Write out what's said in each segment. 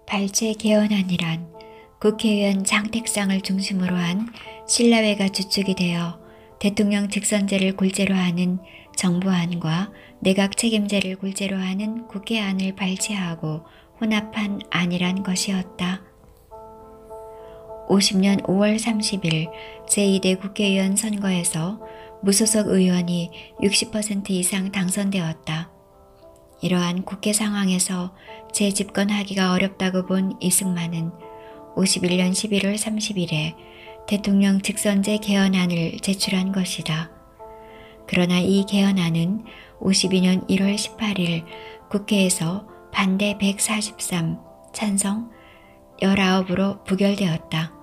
발제 개헌안이란 국회의원 장택상을 중심으로 한 신라회가 주축이 되어 대통령 직선제를 굴제로 하는 정부안과 내각 책임제를 굴제로 하는 국회안을 발제하고 혼합한 안이란 것이었다. 50년 5월 30일 제2대 국회의원 선거에서 무소속 의원이 60% 이상 당선되었다. 이러한 국회 상황에서 재집권하기가 어렵다고 본 이승만은 51년 11월 30일에 대통령 직선제 개헌안을 제출한 것이다. 그러나 이 개헌안은 52년 1월 18일 국회에서 반대 143, 찬성 19으로 부결되었다.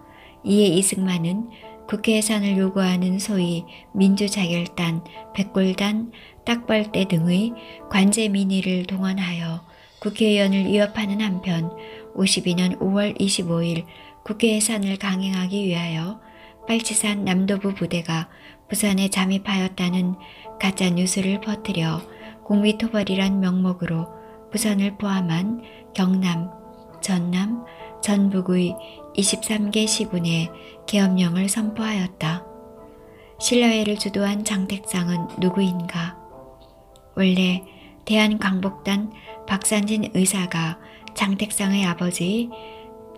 이에 이승만은 국회 예산을 요구하는 소위 민주자결단, 백골단, 딱벌대 등의 관제 민의를 동원하여 국회의원을 위협하는 한편 52년 5월 25일 국회 예산을 강행하기 위하여 빨치산 남도부 부대가 부산에 잠입하였다는 가짜 뉴스를 퍼뜨려 공미토벌이란 명목으로 부산을 포함한 경남, 전남, 전북의 23개 시군에 계엄령을 선포하였다. 신라회를 주도한 장택상은 누구인가? 원래 대한광복단 박산진 의사가 장택상의 아버지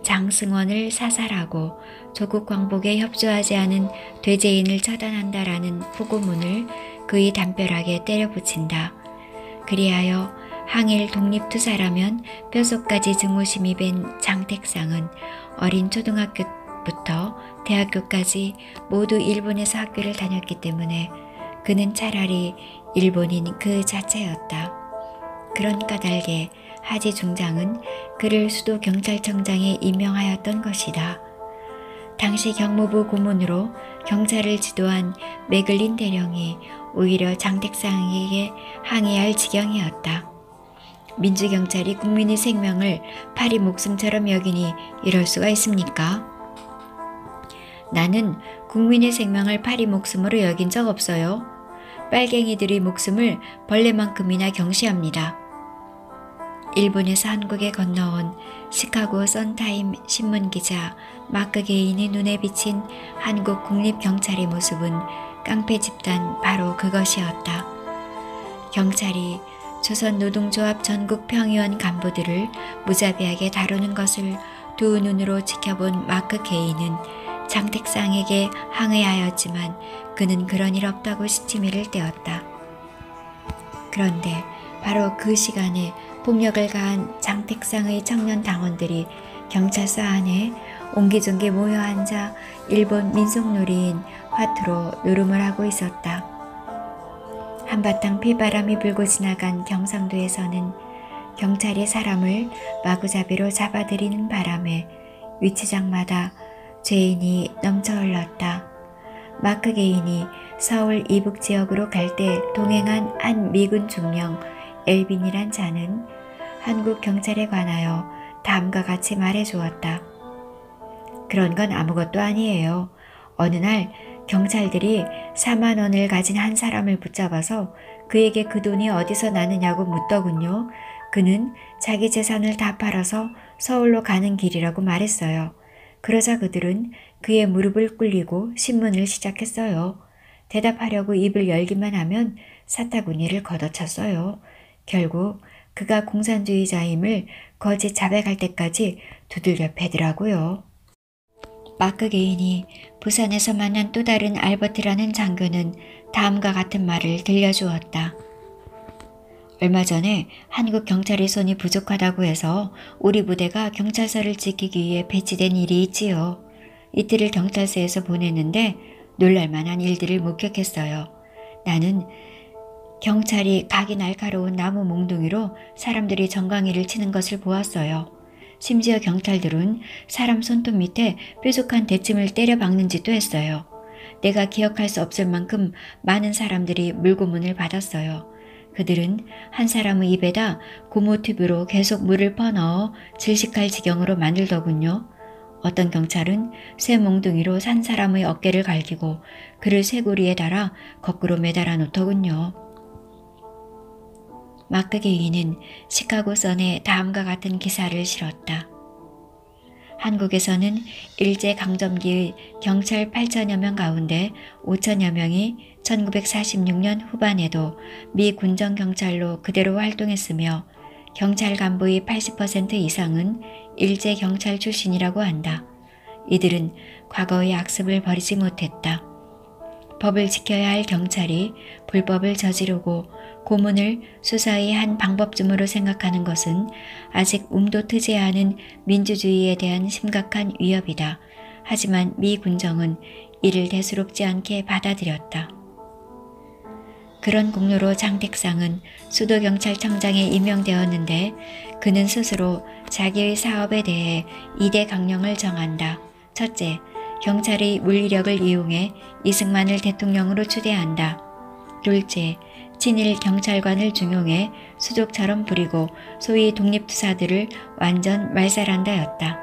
장승원을 사살하고 조국 광복에 협조하지 않은 돼지인을 처단한다라는 포고문을 그의 담벼락에 때려붙인다. 그리하여 항일 독립투사라면 뼛속까지 증오심이 밴 장택상은 어린 초등학교부터 대학교까지 모두 일본에서 학교를 다녔기 때문에 그는 차라리 일본인 그 자체였다. 그런 까닭에 하지 중장은 그를 수도 경찰청장에 임명하였던 것이다. 당시 경무부 고문으로 경찰을 지도한 매글린 대령이 오히려 장택상에게 항의할 지경이었다. 민주경찰이 국민의 생명을 파리 목숨처럼 여기니 이럴 수가 있습니까? 나는 국민의 생명을 파리 목숨으로 여긴 적 없어요. 빨갱이들의 목숨을 벌레만큼이나 경시합니다. 일본에서 한국에 건너온 시카고 선타임 신문기자 마크 게인의 눈에 비친 한국 국립경찰의 모습은 깡패 집단 바로 그것이었다. 경찰이 조선노동조합 전국평의원 간부들을 무자비하게 다루는 것을 두 눈으로 지켜본 마크 게인은 장택상에게 항의하였지만 그는 그런 일 없다고 시치미를 떼었다. 그런데 바로 그 시간에 폭력을 가한 장택상의 청년 당원들이 경찰서 안에 옹기종기 모여 앉아 일본 민속놀이인 화투로 노름을 하고 있었다. 한바탕 피바람이 불고 지나간 경상도에서는 경찰이 사람을 마구잡이로 잡아들이는 바람에 위치장마다 죄인이 넘쳐 흘렀다. 마크 게인이 서울 이북 지역으로 갈 때 동행한 한 미군 중령 엘빈이란 자는 한국 경찰에 관하여 다음과 같이 말해주었다. 그런 건 아무것도 아니에요. 어느 날 경찰들이 4만 원을 가진 한 사람을 붙잡아서 그에게 그 돈이 어디서 나느냐고 묻더군요. 그는 자기 재산을 다 팔아서 서울로 가는 길이라고 말했어요. 그러자 그들은 그의 무릎을 꿇리고 신문을 시작했어요. 대답하려고 입을 열기만 하면 사타구니를 걷어찼어요. 결국 그가 공산주의자임을 거짓 자백할 때까지 두들겨 패더라고요. 마크 게인이 부산에서 만난 또 다른 알버트라는 장교는 다음과 같은 말을 들려주었다. 얼마 전에 한국 경찰의 손이 부족하다고 해서 우리 부대가 경찰서를 지키기 위해 배치된 일이 있지요. 이틀을 경찰서에서 보냈는데 놀랄만한 일들을 목격했어요. 나는 경찰이 각이 날카로운 나무 몽둥이로 사람들이 정강이를 치는 것을 보았어요. 심지어 경찰들은 사람 손톱 밑에 뾰족한 대침을 때려 박는 짓도 했어요. 내가 기억할 수 없을 만큼 많은 사람들이 물고문을 받았어요. 그들은 한 사람의 입에다 고무 튜브로 계속 물을 퍼넣어 질식할 지경으로 만들더군요. 어떤 경찰은 쇠 몽둥이로 산 사람의 어깨를 갈기고 그를 쇠고리에 달아 거꾸로 매달아 놓더군요. 마크 게인은 시카고 선에 다음과 같은 기사를 실었다. 한국에서는 일제강점기의 경찰 8천여 명 가운데 5천여 명이 1946년 후반에도 미 군정경찰로 그대로 활동했으며 경찰 간부의 80% 이상은 일제경찰 출신이라고 한다. 이들은 과거의 악습을 버리지 못했다. 법을 지켜야 할 경찰이 불법을 저지르고 고문을 수사의 한 방법쯤으로 생각하는 것은 아직 움도 트지 않은 민주주의에 대한 심각한 위협이다. 하지만 미 군정은 이를 대수롭지 않게 받아들였다. 그런 공로로 장택상은 수도경찰청장에 임명되었는데 그는 스스로 자기의 사업에 대해 2대 강령을 정한다. 첫째, 경찰의 물리력을 이용해 이승만을 대통령으로 추대한다. 둘째, 친일 경찰관을 중용해 수족처럼 부리고 소위 독립투사들을 완전 말살한다였다.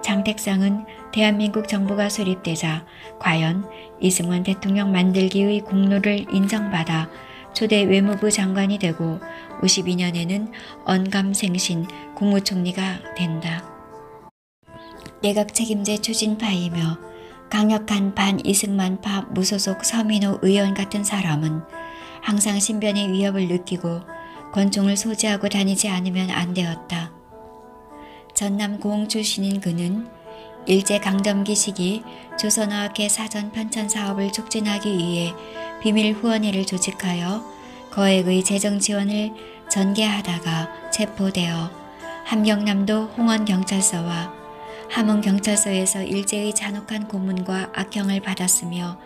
장택상은 대한민국 정부가 수립되자 과연 이승만 대통령 만들기의 공로를 인정받아 초대 외무부 장관이 되고 52년에는 언감생신 국무총리가 된다. 내각 책임제 추진파이며 강력한 반-이승만파 무소속 서민호 의원 같은 사람은 항상 신변의 위협을 느끼고 권총을 소지하고 다니지 않으면 안 되었다. 전남 고흥 출신인 그는 일제강점기 시기 조선어학회 사전 편찬 사업을 촉진하기 위해 비밀 후원회를 조직하여 거액의 재정 지원을 전개하다가 체포되어 함경남도 홍원경찰서와 함흥경찰서에서 일제의 잔혹한 고문과 악형을 받았으며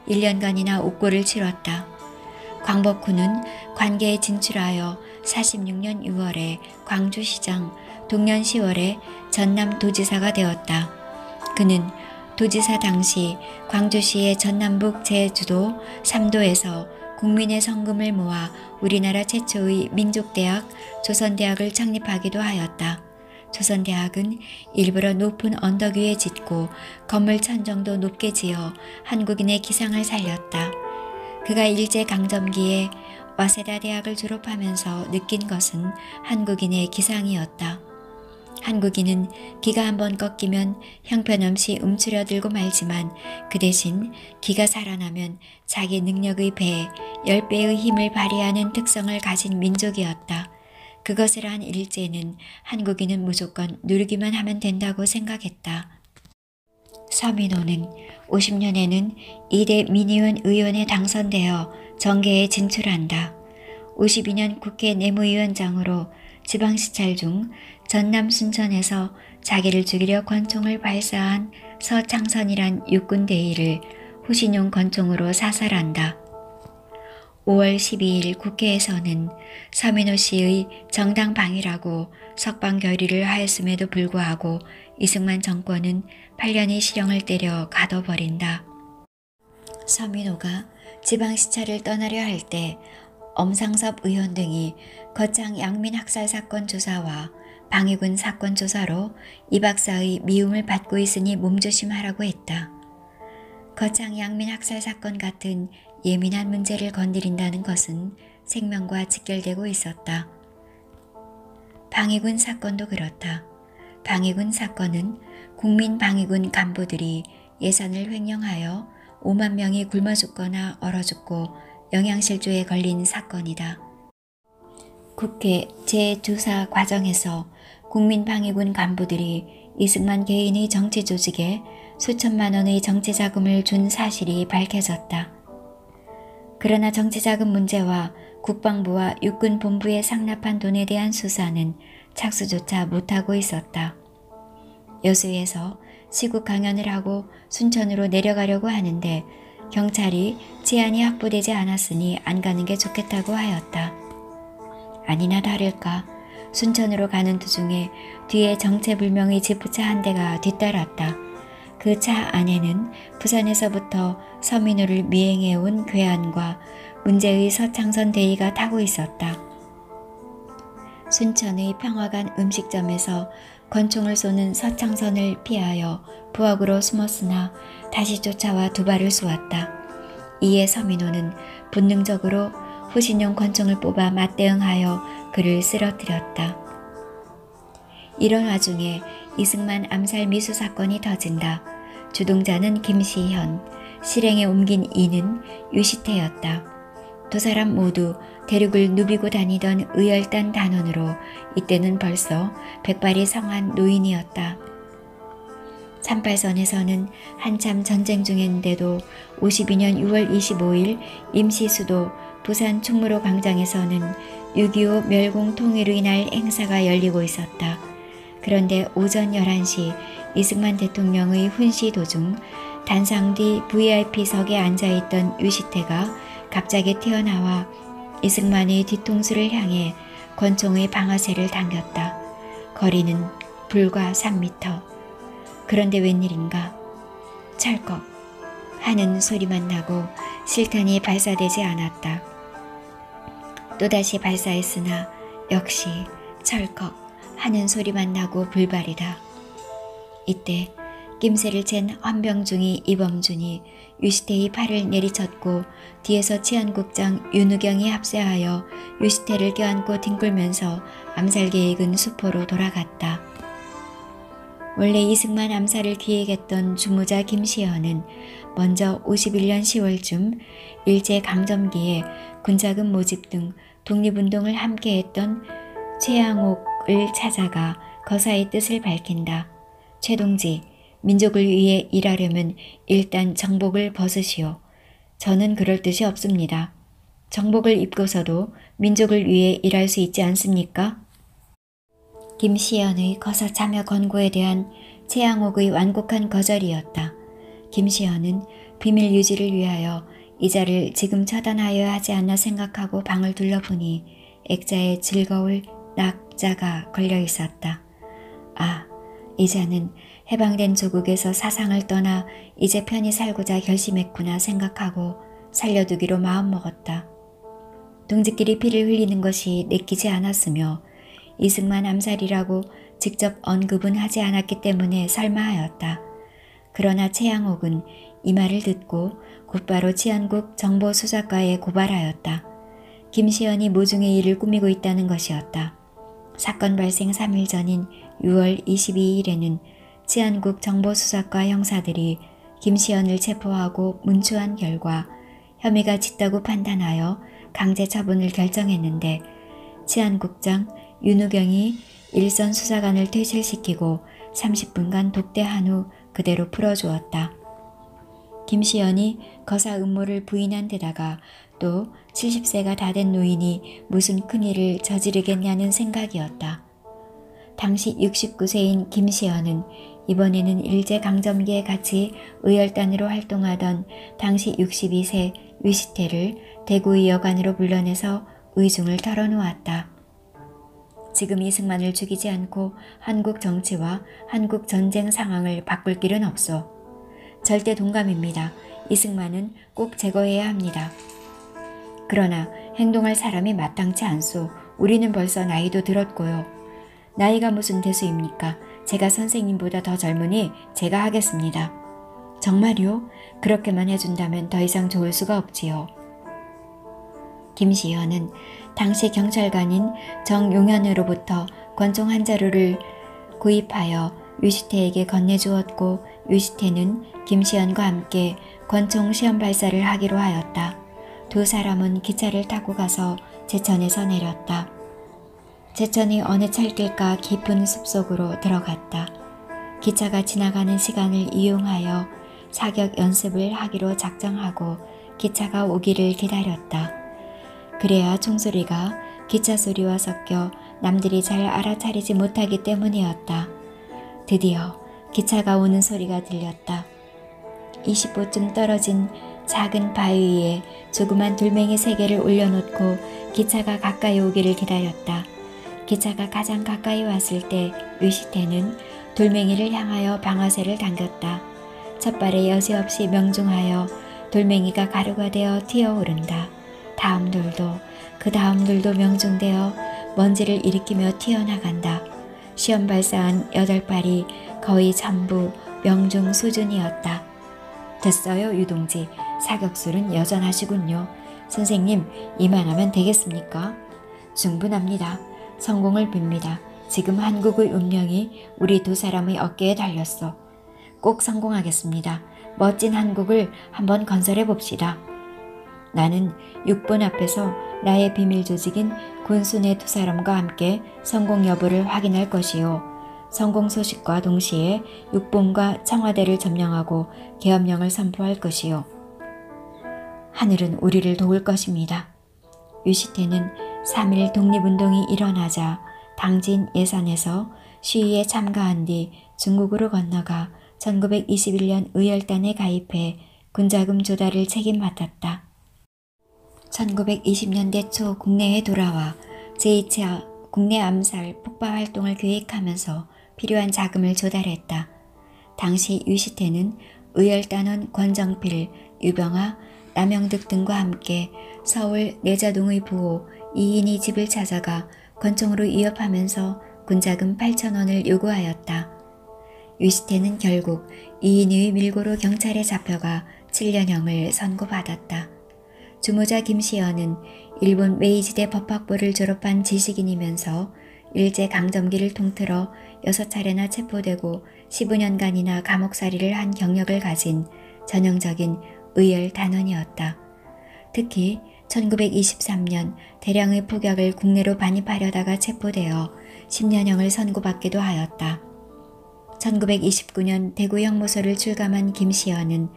1년간이나 옥고를 치렀다. 광복후는 관계에 진출하여 46년 6월에 광주시장, 동년 10월에 전남도지사가 되었다. 그는 도지사 당시 광주시의 전남북 제주도 3도에서 국민의 성금을 모아 우리나라 최초의 민족대학 조선대학을 창립하기도 하였다. 조선대학은 일부러 높은 언덕 위에 짓고 건물 천정도 높게 지어 한국인의 기상을 살렸다. 그가 일제강점기에 와세다 대학을 졸업하면서 느낀 것은 한국인의 기상이었다. 한국인은 기가 한번 꺾이면 형편없이 움츠려들고 말지만 그 대신 기가 살아나면 자기 능력의 배 10배의 힘을 발휘하는 특성을 가진 민족이었다. 그것을 한 일제는 한국인은 무조건 누르기만 하면 된다고 생각했다. 서민호는 50년에는 2대 민의원 의원에 당선되어 정계에 진출한다. 52년 국회 내무위원장으로 지방시찰 중 전남 순천에서 자기를 죽이려 권총을 발사한 서창선이란 육군 대위를 후신용 권총으로 사살한다. 5월 12일 국회에서는 서민호 씨의 정당 방위라고 석방 결의를 하였음에도 불구하고 이승만 정권은 8년의 실형을 때려 가둬버린다. 서민호가 지방시찰을 떠나려 할 때 엄상섭 의원 등이 거창 양민 학살 사건 조사와 방위군 사건 조사로 이 박사의 미움을 받고 있으니 몸조심하라고 했다. 거창 양민 학살 사건 같은 예민한 문제를 건드린다는 것은 생명과 직결되고 있었다. 방위군 사건도 그렇다. 방위군 사건은 국민방위군 간부들이 예산을 횡령하여 5만 명이 굶어 죽거나 얼어 죽고 영양실조에 걸린 사건이다. 국회 재조사 과정에서 국민방위군 간부들이 이승만 개인의 정치 조직에 수천만 원의 정치자금을 준 사실이 밝혀졌다. 그러나 정치자금 문제와 국방부와 육군본부에 상납한 돈에 대한 수사는 착수조차 못하고 있었다. 여수에서 시국 강연을 하고 순천으로 내려가려고 하는데 경찰이 치안이 확보되지 않았으니 안 가는 게 좋겠다고 하였다. 아니나 다를까 순천으로 가는 도중에 뒤에 정체불명의 지프차 한 대가 뒤따랐다. 그 차 안에는 부산에서부터 서민호를 미행해온 괴한과 문제의 서창선 대위가 타고 있었다. 순천의 평화관 음식점에서 권총을 쏘는 서창선을 피하여 부엌으로 숨었으나 다시 쫓아와 두 발을 쏘았다. 이에 서민호는 본능적으로 후신용 권총을 뽑아 맞대응하여 그를 쓰러뜨렸다. 이런 와중에 이승만 암살 미수 사건이 터진다. 주동자는 김시현, 실행에 옮긴 이는 유시태였다. 두 사람 모두 대륙을 누비고 다니던 의열단 단원으로 이때는 벌써 백발이 성한 노인이었다. 38선에서는 한참 전쟁 중인데도 52년 6월 25일 임시수도 부산 충무로 광장에서는 6.25 멸공 통일로 인할 행사가 열리고 있었다. 그런데 오전 11시 이승만 대통령의 훈시 도중 단상 뒤 VIP석에 앉아있던 유시태가 갑자기 튀어나와 이승만의 뒤통수를 향해 권총의 방아쇠를 당겼다. 거리는 불과 3m. 그런데 웬일인가? 찰컥 하는 소리만 나고 실탄이 발사되지 않았다. 또다시 발사했으나 역시 철컥 하는 소리만 나고 불발이다. 이때 낌새를 챈 헌병중이 이범준이 유시태의 팔을 내리쳤고 뒤에서 치안국장 윤우경이 합세하여 유시태를 껴안고 뒹굴면서 암살 계획은 수포로 돌아갔다. 원래 이승만 암살을 기획했던 주모자 김시현은 먼저 51년 10월쯤 일제강점기에 군자금 모집 등 독립운동을 함께했던 최양옥을 찾아가 거사의 뜻을 밝힌다. 최동지, 민족을 위해 일하려면 일단 정복을 벗으시오. 저는 그럴 뜻이 없습니다. 정복을 입고서도 민족을 위해 일할 수 있지 않습니까? 김시현의 거사 참여 권고에 대한 최양옥의 완곡한 거절이었다. 김시현은 비밀 유지를 위하여 이자를 지금 처단하여야 하지 않나 생각하고 방을 둘러보니 액자에 즐거울 낙자가 걸려 있었다. 아, 이자는 해방된 조국에서 사상을 떠나 이제 편히 살고자 결심했구나 생각하고 살려두기로 마음먹었다. 동지끼리 피를 흘리는 것이 내키지 않았으며 이승만 암살이라고 직접 언급은 하지 않았기 때문에 설마하였다. 그러나 최양옥은 이 말을 듣고 곧바로 치안국 정보수사과에 고발하였다. 김시현이 모종의 일을 꾸미고 있다는 것이었다. 사건 발생 3일 전인 6월 22일에는 치안국 정보수사과 형사들이 김시현을 체포하고 문초한 결과 혐의가 짙다고 판단하여 강제 처분을 결정했는데 치안국장 윤우경이 일선 수사관을 퇴실시키고 30분간 독대한 후 그대로 풀어주었다. 김시현이 거사 음모를 부인한 데다가 또 70세가 다 된 노인이 무슨 큰일을 저지르겠냐는 생각이었다. 당시 69세인 김시현은 이번에는 일제강점기에 같이 의열단으로 활동하던 당시 62세 유시태를 대구의 여관으로 불러내서 의중을 털어놓았다. 지금 이승만을 죽이지 않고 한국 정치와 한국 전쟁 상황을 바꿀 길은 없소. 절대 동감입니다. 이승만은 꼭 제거해야 합니다. 그러나 행동할 사람이 마땅치 않소. 우리는 벌써 나이도 들었고요. 나이가 무슨 대수입니까? 제가 선생님보다 더 젊으니 제가 하겠습니다. 정말요? 그렇게만 해준다면 더 이상 좋을 수가 없지요. 김시현은 당시 경찰관인 정용현으로부터 권총 한 자루를 구입하여 유시태에게 건네주었고 유시태는 김시현과 함께 권총 시험 발사를 하기로 하였다. 두 사람은 기차를 타고 가서 제천에서 내렸다. 제천이 어느 찰길가 깊은 숲속으로 들어갔다. 기차가 지나가는 시간을 이용하여 사격 연습을 하기로 작정하고 기차가 오기를 기다렸다. 그래야 총소리가 기차 소리와 섞여 남들이 잘 알아차리지 못하기 때문이었다. 드디어 기차가 오는 소리가 들렸다. 20보쯤 떨어진 작은 바위 위에 조그만 돌멩이 3개를 올려놓고 기차가 가까이 오기를 기다렸다. 기차가 가장 가까이 왔을 때 유시태는 돌멩이를 향하여 방아쇠를 당겼다. 첫발에 여지없이 명중하여 돌멩이가 가루가 되어 튀어오른다. 다음 돌도 그 다음 돌도 명중되어 먼지를 일으키며 튀어나간다. 시험 발사한 8발이 거의 전부 명중 수준이었다. 됐어요, 유동지. 사격술은 여전하시군요. 선생님, 이만하면 되겠습니까? 충분합니다. 성공을 빕니다. 지금 한국의 운명이 우리 두 사람의 어깨에 달렸어. 꼭 성공하겠습니다. 멋진 한국을 한번 건설해 봅시다. 나는 육본 앞에서 나의 비밀 조직인 군순의 두 사람과 함께 성공 여부를 확인할 것이요. 성공 소식과 동시에 육본과 청와대를 점령하고 계엄령을 선포할 것이요. 하늘은 우리를 도울 것입니다. 유시태는 3일 독립운동이 일어나자 당진 예산에서 시위에 참가한 뒤 중국으로 건너가 1921년 의열단에 가입해 군자금 조달을 책임맡았다. 1920년대 초 국내에 돌아와 제2차 국내 암살 폭파 활동을 계획하면서 필요한 자금을 조달했다. 당시 유시태는 의열단원 권정필, 유병아, 남영득 등과 함께 서울 내자동의 부호 이인이 집을 찾아가 권총으로 위협하면서 군자금 8,000원을 요구하였다. 유시태는 결국 이인의 밀고로 경찰에 잡혀가 7년형을 선고받았다. 주모자 김시연은 일본 메이지대 법학부를 졸업한 지식인이면서 일제강점기를 통틀어 6차례나 체포되고 15년간이나 감옥살이를 한 경력을 가진 전형적인 의열 단원이었다. 특히 1923년 대량의 폭약을 국내로 반입하려다가 체포되어 10년형을 선고받기도 하였다. 1929년 대구 형무소를 출감한 김시연은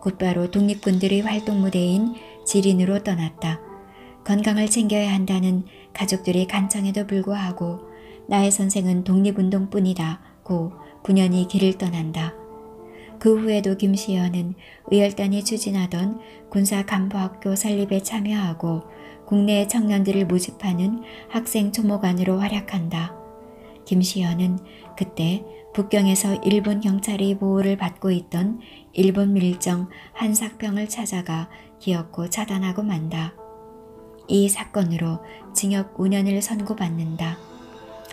곧바로 독립군들의 활동 무대인 지린으로 떠났다. 건강을 챙겨야 한다는 가족들의 간청에도 불구하고 나의 선생은 독립운동뿐이다 고 9년이 길을 떠난다. 그 후에도 김시연은 의열단이 추진하던 군사간부학교 설립에 참여하고 국내 청년들을 모집하는 학생 총무관으로 활약한다. 김시연은 그때 북경에서 일본 경찰의 보호를 받고 있던 일본 밀정 한삭병을 찾아가 기어코 차단하고 만다. 이 사건으로 징역 5년을 선고받는다.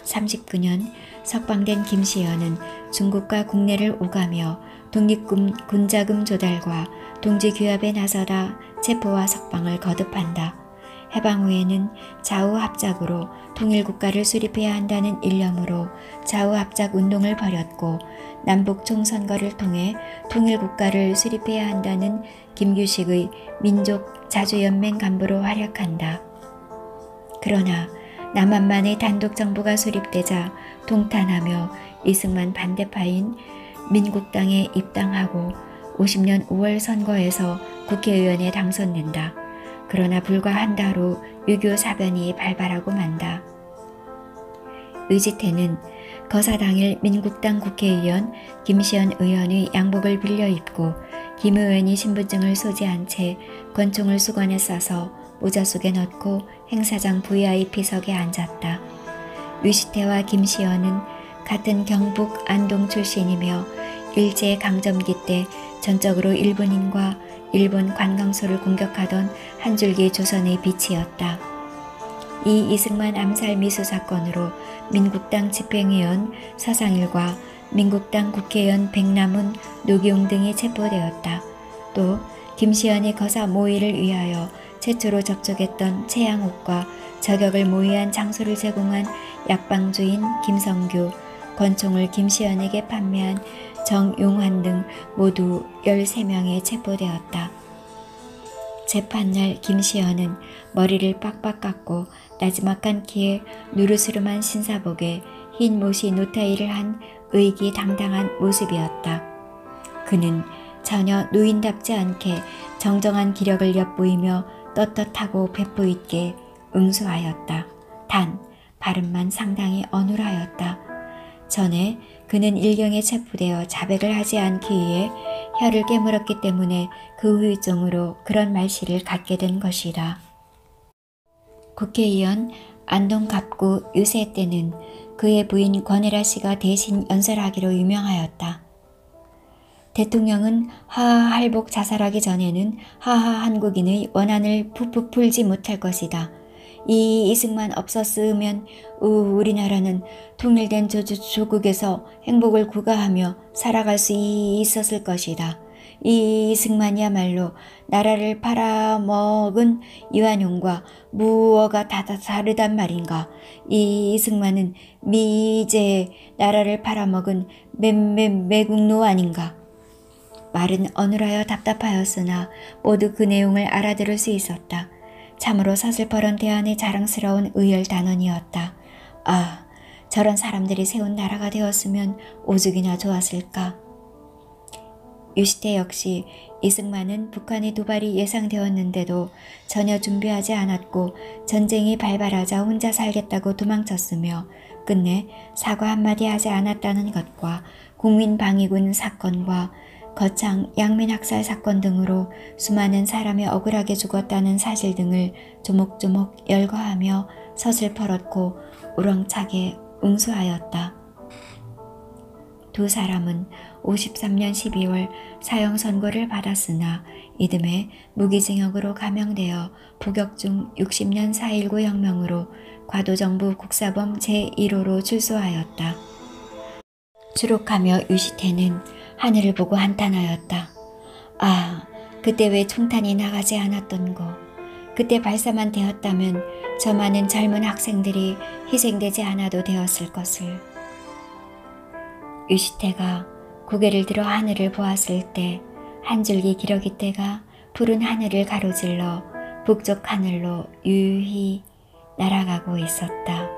39년 석방된 김시연은 중국과 국내를 오가며 독립군자금 조달과 동지규합에 나서다 체포와 석방을 거듭한다. 해방 후에는 좌우합작으로 통일국가를 수립해야 한다는 일념으로 좌우합작 운동을 벌였고 남북 총선거를 통해 통일국가를 수립해야 한다는 김규식의 민족자주연맹 간부로 활약한다. 그러나 남한만의 단독정부가 수립되자 동탄하며 이승만 반대파인 민국당에 입당하고 50년 5월 선거에서 국회의원에 당선된다. 그러나 불과 한 달 후 유교 사변이 발발하고 만다. 의지태는 거사 당일 민국당 국회의원 김시연 의원의 양복을 빌려 입고 김 의원이 신분증을 소지한 채 권총을 수건에 싸서 모자 속에 넣고 행사장 VIP석에 앉았다. 유시태와 김시연은 같은 경북 안동 출신이며 일제강점기 때 전적으로 일본인과 일본 관광소를 공격하던 한 줄기 조선의 빛이었다. 이 이승만 암살 미수 사건으로 민국당 집행위원 서상일과 민국당 국회의원 백남훈, 노기용 등이 체포되었다. 또 김시연이 거사 모의를 위하여 최초로 접촉했던 최양옥과 저격을 모의한 장소를 제공한 약방주인 김성규, 권총을 김시연에게 판매한 정용환 등 모두 13명에 체포되었다. 재판날 김시연은 머리를 빡빡 깎고 나지막한 키에 누르스름한 신사복에 흰 못이 노타이를 한 의기당당한 모습이었다. 그는 전혀 노인답지 않게 정정한 기력을 엿보이며 떳떳하고 배포 있게 응수하였다. 단 발음만 상당히 어눌하였다. 전에 그는 일경에 체포되어 자백을 하지 않기 위해 혀를 깨물었기 때문에 그 후유증으로 그런 말씨를 갖게 된 것이다. 국회의원 안동 갑구 유세 때는 그의 부인 권혜라 씨가 대신 연설하기로 유명하였다. 대통령은 하하 할복 자살하기 전에는 하하 한국인의 원한을 푹푹 풀지 못할 것이다. 이 이승만 없었으면 우리나라는 통일된 조국에서 행복을 구가하며 살아갈 수 있었을 것이다. 이 이승만이야말로 나라를 팔아먹은 이완용과 무어가 다 다르단 말인가. 이 이승만은 미제에 나라를 팔아먹은 매국노 아닌가. 말은 어눌하여 답답하였으나 모두 그 내용을 알아들을 수 있었다. 참으로 서슬퍼런 대안의 자랑스러운 의열단원이었다. 아, 저런 사람들이 세운 나라가 되었으면 오죽이나 좋았을까. 유시태 역시 이승만은 북한의 도발이 예상되었는데도 전혀 준비하지 않았고 전쟁이 발발하자 혼자 살겠다고 도망쳤으며 끝내 사과 한마디 하지 않았다는 것과 국민방위군 사건과 거창 양민학살 사건 등으로 수많은 사람이 억울하게 죽었다는 사실 등을 조목조목 열거하며 서슬퍼렇고 우렁차게 응수하였다. 두 사람은 53년 12월 사형 선고를 받았으나 이듬해 무기징역으로 감형되어服중 60년 4.19 혁명으로 과도정부 국사범 제1호로 출소하였다. 추록하며 유시태는 하늘을 보고 한탄하였다. 아, 그때 왜 총탄이 나가지 않았던고. 그때 발사만 되었다면 저 많은 젊은 학생들이 희생되지 않아도 되었을 것을. 유시태가 고개를 들어 하늘을 보았을 때 한 줄기 기러기떼가 푸른 하늘을 가로질러 북쪽 하늘로 유유히 날아가고 있었다.